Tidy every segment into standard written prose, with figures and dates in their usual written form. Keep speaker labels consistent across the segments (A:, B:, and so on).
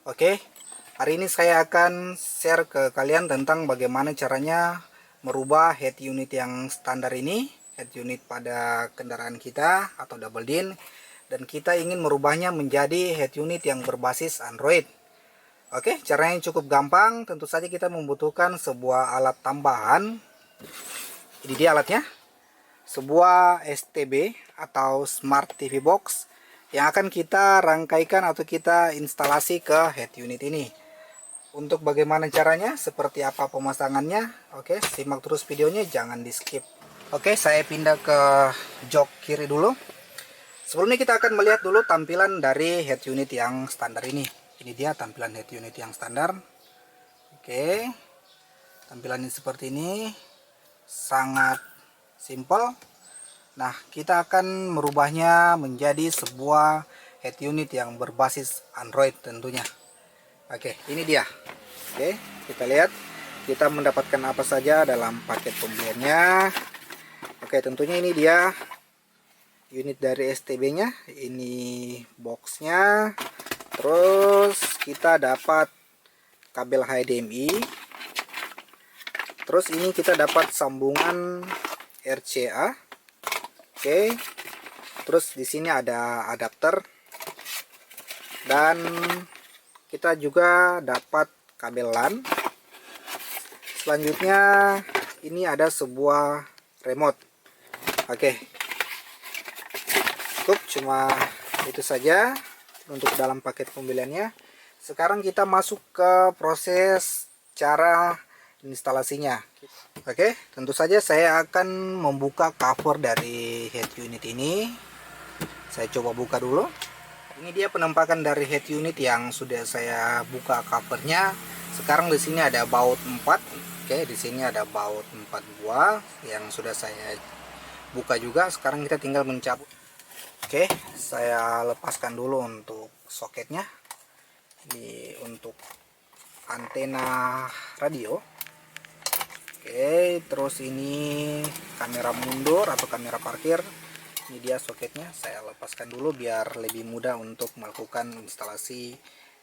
A: Oke, hari ini saya akan share ke kalian tentang bagaimana caranya merubah head unit yang standar ini, head unit pada kendaraan kita atau double din, dan kita ingin merubahnya menjadi head unit yang berbasis Android. Oke, caranya cukup gampang. Tentu saja kita membutuhkan sebuah alat tambahan. Ini dia alatnya, sebuah STB atau Smart TV Box yang akan kita rangkaikan atau kita instalasi ke head unit ini. Untuk bagaimana caranya, seperti apa pemasangannya, oke, simak terus videonya, jangan di skip. Oke, saya pindah ke jok kiri dulu. Sebelumnya kita akan melihat dulu tampilan dari head unit yang standar ini. Ini dia tampilan head unit yang standar. Oke, tampilannya seperti ini, sangat simple. Nah, kita akan merubahnya menjadi sebuah head unit yang berbasis Android tentunya. Oke, ini dia. Oke, kita lihat kita mendapatkan apa saja dalam paket pembeliannya. Oke, tentunya ini dia unit dari STB-nya. Ini boxnya. Terus kita dapat kabel HDMI. Terus ini kita dapat sambungan RCA. Oke, terus di sini ada adapter dan kita juga dapat kabel LAN. Selanjutnya ini ada sebuah remote. Oke, cukup cuma itu saja untuk dalam paket pembeliannya. Sekarang kita masuk ke proses cara instalasinya. Oke, tentu saja saya akan membuka cover dari head unit ini. Saya coba buka dulu. Ini dia penampakan dari head unit yang sudah saya buka covernya. Sekarang di sini ada baut 4. Oke, di sini ada baut 4 buah yang sudah saya buka juga. Sekarang kita tinggal mencabut. Oke, saya lepaskan dulu untuk soketnya. Ini untuk antena radio. Oke, terus ini kamera mundur atau kamera parkir. Ini dia soketnya, saya lepaskan dulu biar lebih mudah untuk melakukan instalasi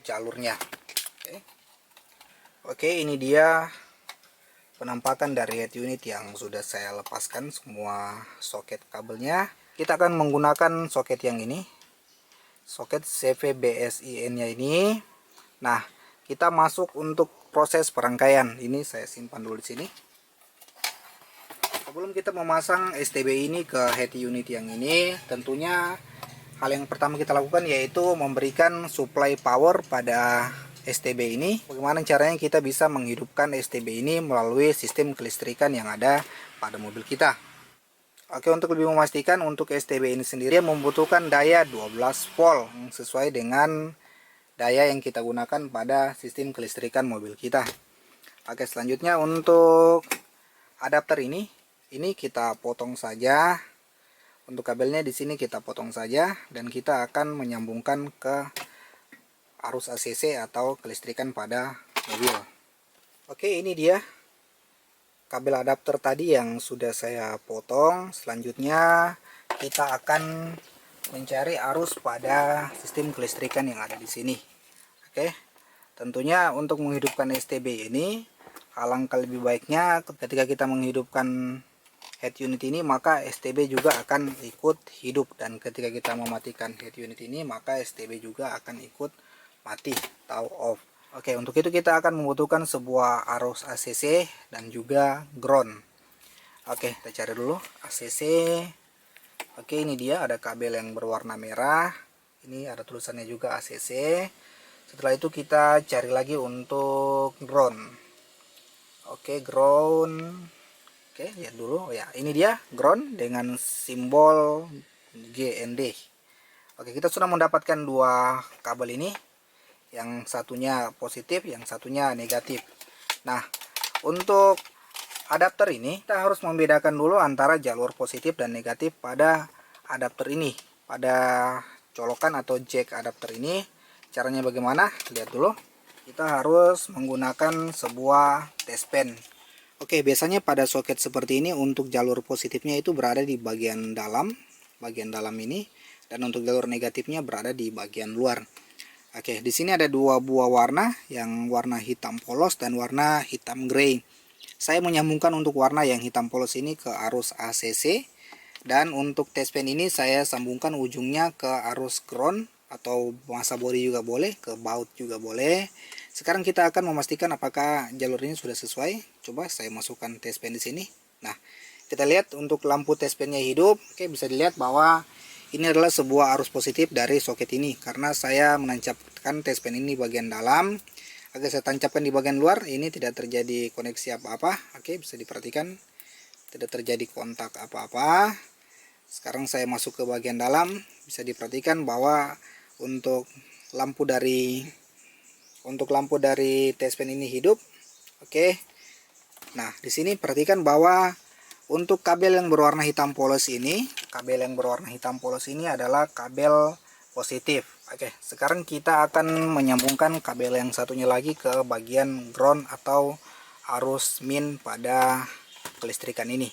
A: jalurnya. Oke, ini dia penampakan dari head unit yang sudah saya lepaskan semua soket kabelnya. Kita akan menggunakan soket yang ini, soket CVBSIN nya ini. Nah, kita masuk untuk proses perangkaian. Ini saya simpan dulu di sini. Sebelum kita memasang STB ini ke head unit yang ini, tentunya hal yang pertama kita lakukan yaitu memberikan supply power pada STB ini. Bagaimana caranya kita bisa menghidupkan STB ini melalui sistem kelistrikan yang ada pada mobil kita. Oke, untuk lebih memastikan untuk STB ini sendiri membutuhkan daya 12 volt sesuai dengan daya yang kita gunakan pada sistem kelistrikan mobil kita. Oke, selanjutnya untuk adapter ini kita potong saja. Untuk kabelnya di sini kita potong saja dan kita akan menyambungkan ke arus ACC atau kelistrikan pada mobil. Oke, ini dia kabel adapter tadi yang sudah saya potong. Selanjutnya kita akan mencari arus pada sistem kelistrikan yang ada di sini. Oke, tentunya untuk menghidupkan STB ini, alangkah lebih baiknya ketika kita menghidupkan head unit ini maka STB juga akan ikut hidup, dan ketika kita mematikan head unit ini maka STB juga akan ikut mati atau off. Oke, untuk itu kita akan membutuhkan sebuah arus ACC dan juga ground. Oke, kita cari dulu ACC. Oke, ini dia ada kabel yang berwarna merah. Ini ada tulisannya juga ACC. Setelah itu kita cari lagi untuk ground. Oke, ground. Oke, lihat dulu ya. Ini dia ground dengan simbol GND. Oke, kita sudah mendapatkan dua kabel ini. Yang satunya positif, yang satunya negatif. Nah, untuk adapter ini kita harus membedakan dulu antara jalur positif dan negatif pada adapter ini. Pada colokan atau jack adapter ini. Caranya bagaimana? Lihat dulu. Kita harus menggunakan sebuah test pen. Oke, biasanya pada soket seperti ini untuk jalur positifnya itu berada di bagian dalam ini, dan untuk jalur negatifnya berada di bagian luar. Oke, di sini ada dua buah warna, yang warna hitam polos dan warna hitam grey. Saya menyambungkan untuk warna yang hitam polos ini ke arus ACC, dan untuk test pen ini saya sambungkan ujungnya ke arus ground atau masa body juga boleh, ke baut juga boleh. Sekarang kita akan memastikan apakah jalur ini sudah sesuai. Coba saya masukkan test pen di sini. Nah, kita lihat untuk lampu test pennya hidup. Oke, bisa dilihat bahwa ini adalah sebuah arus positif dari soket ini, karena saya menancapkan test pen ini bagian dalam. Agar saya tancapkan di bagian luar, ini tidak terjadi koneksi apa-apa. Oke, bisa diperhatikan tidak terjadi kontak apa-apa. Sekarang saya masuk ke bagian dalam, bisa diperhatikan bahwa untuk lampu dari test pen ini hidup. Oke. Nah, di sini perhatikan bahwa untuk kabel yang berwarna hitam polos ini, adalah kabel positif. Oke, sekarang kita akan menyambungkan kabel yang satunya lagi ke bagian ground atau arus min pada kelistrikan ini.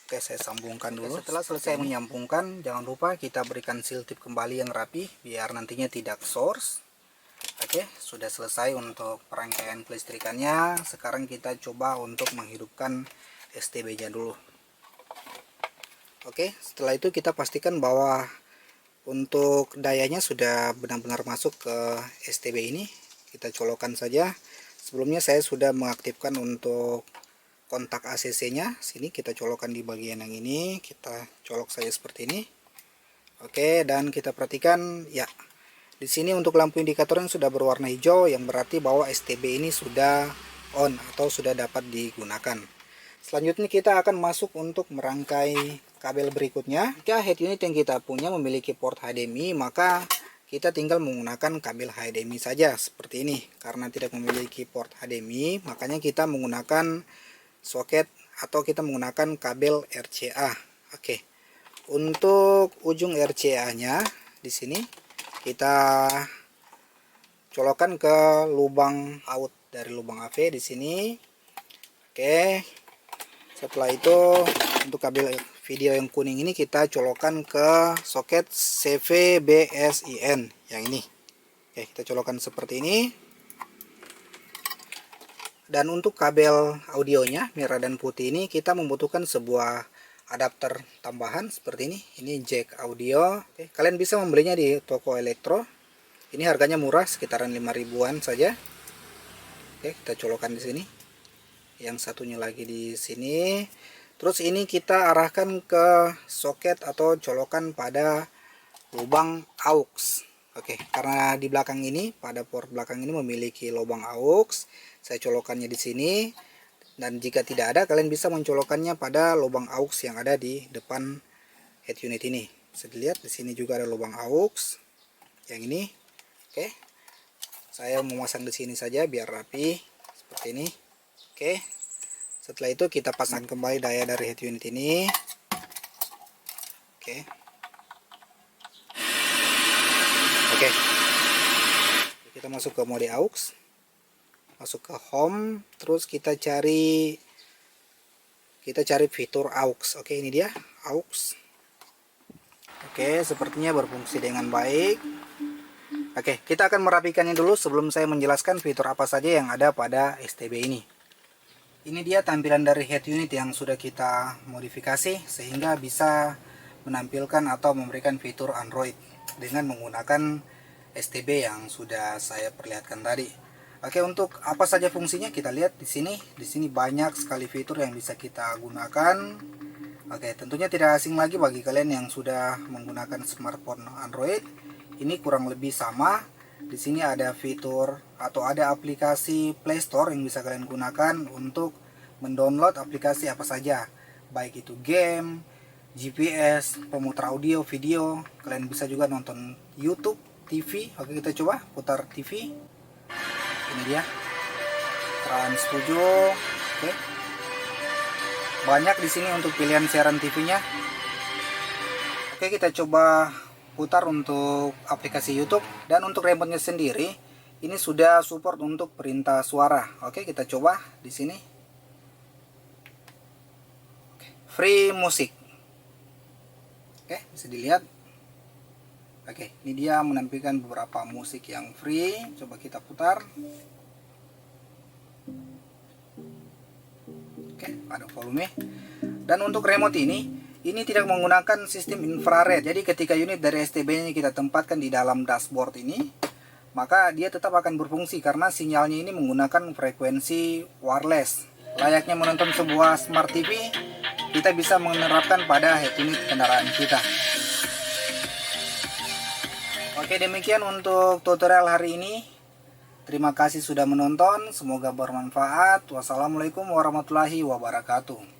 A: Oke, saya sambungkan dulu. Setelah selesai menyambungkan, jangan lupa kita berikan seal tip kembali yang rapi biar nantinya tidak source. Oke, sudah selesai untuk perangkaian kelistrikannya. Sekarang kita coba untuk menghidupkan STB-nya dulu. Oke, setelah itu kita pastikan bahwa untuk dayanya sudah benar-benar masuk ke STB ini. Kita colokkan saja. Sebelumnya saya sudah mengaktifkan untuk kontak ACC-nya. Sini kita colokkan di bagian yang ini. Kita colok saja seperti ini. Oke, dan kita perhatikan ya. Di sini untuk lampu indikator yang sudah berwarna hijau, yang berarti bahwa STB ini sudah on atau sudah dapat digunakan. Selanjutnya kita akan masuk untuk merangkai kabel berikutnya. Jika head unit yang kita punya memiliki port HDMI, maka kita tinggal menggunakan kabel HDMI saja seperti ini. Karena tidak memiliki port HDMI, makanya kita menggunakan soket atau kita menggunakan kabel RCA. Oke. Untuk ujung RCA-nya di sini kita colokkan ke lubang out dari lubang AV di sini. Oke. Setelah itu untuk kabel video yang kuning ini kita colokkan ke soket CVBSIN yang ini. Oke, kita colokkan seperti ini. Dan untuk kabel audionya merah dan putih ini kita membutuhkan sebuah adapter tambahan seperti ini. Ini jack audio. Oke, kalian bisa membelinya di toko elektro. Ini harganya murah, sekitaran 5 ribuan saja. Oke, kita colokkan di sini. Yang satunya lagi di sini. Terus ini kita arahkan ke soket atau colokan pada lubang aux. Oke, karena di belakang ini, pada port belakang ini memiliki lubang aux, saya colokannya di sini. Dan jika tidak ada, kalian bisa mencolokkannya pada lubang aux yang ada di depan head unit ini. Bisa dilihat di sini juga ada lubang aux yang ini. Oke, saya memasang di sini saja biar rapi seperti ini. Oke, setelah itu kita pasang kembali daya dari head unit ini. Oke. Oke. Kita masuk ke mode aux. Masuk ke home, terus kita cari fitur aux. Oke, ini dia aux. Oke, sepertinya berfungsi dengan baik. Oke, kita akan merapikannya dulu sebelum saya menjelaskan fitur apa saja yang ada pada STB ini. Ini dia tampilan dari head unit yang sudah kita modifikasi sehingga bisa menampilkan atau memberikan fitur Android dengan menggunakan STB yang sudah saya perlihatkan tadi. Oke, untuk apa saja fungsinya kita lihat di sini. Di sini banyak sekali fitur yang bisa kita gunakan. Oke, tentunya tidak asing lagi bagi kalian yang sudah menggunakan smartphone Android. Ini kurang lebih sama. Di sini ada fitur atau ada aplikasi Play Store yang bisa kalian gunakan untuk mendownload aplikasi apa saja, baik itu game, GPS, pemutar audio, video. Kalian bisa juga nonton YouTube, TV. Oke, kita coba putar TV. Ini dia Trans 7. Oke, banyak di sini untuk pilihan siaran TV-nya. Oke, kita coba putar untuk aplikasi YouTube. Dan untuk remote-nya sendiri ini sudah support untuk perintah suara. Oke, kita coba di sini. Free musik. Oke, bisa dilihat. Oke, ini dia menampilkan beberapa musik yang free. Coba kita putar. Oke, ada volume. Dan untuk remote ini tidak menggunakan sistem infrared. Jadi ketika unit dari STB-nya kita tempatkan di dalam dashboard ini, maka dia tetap akan berfungsi karena sinyalnya ini menggunakan frekuensi wireless. Layaknya menonton sebuah smart TV, kita bisa menerapkan pada head unit kendaraan kita. Oke, demikian untuk tutorial hari ini. Terima kasih sudah menonton, semoga bermanfaat. Wassalamualaikum warahmatullahi wabarakatuh.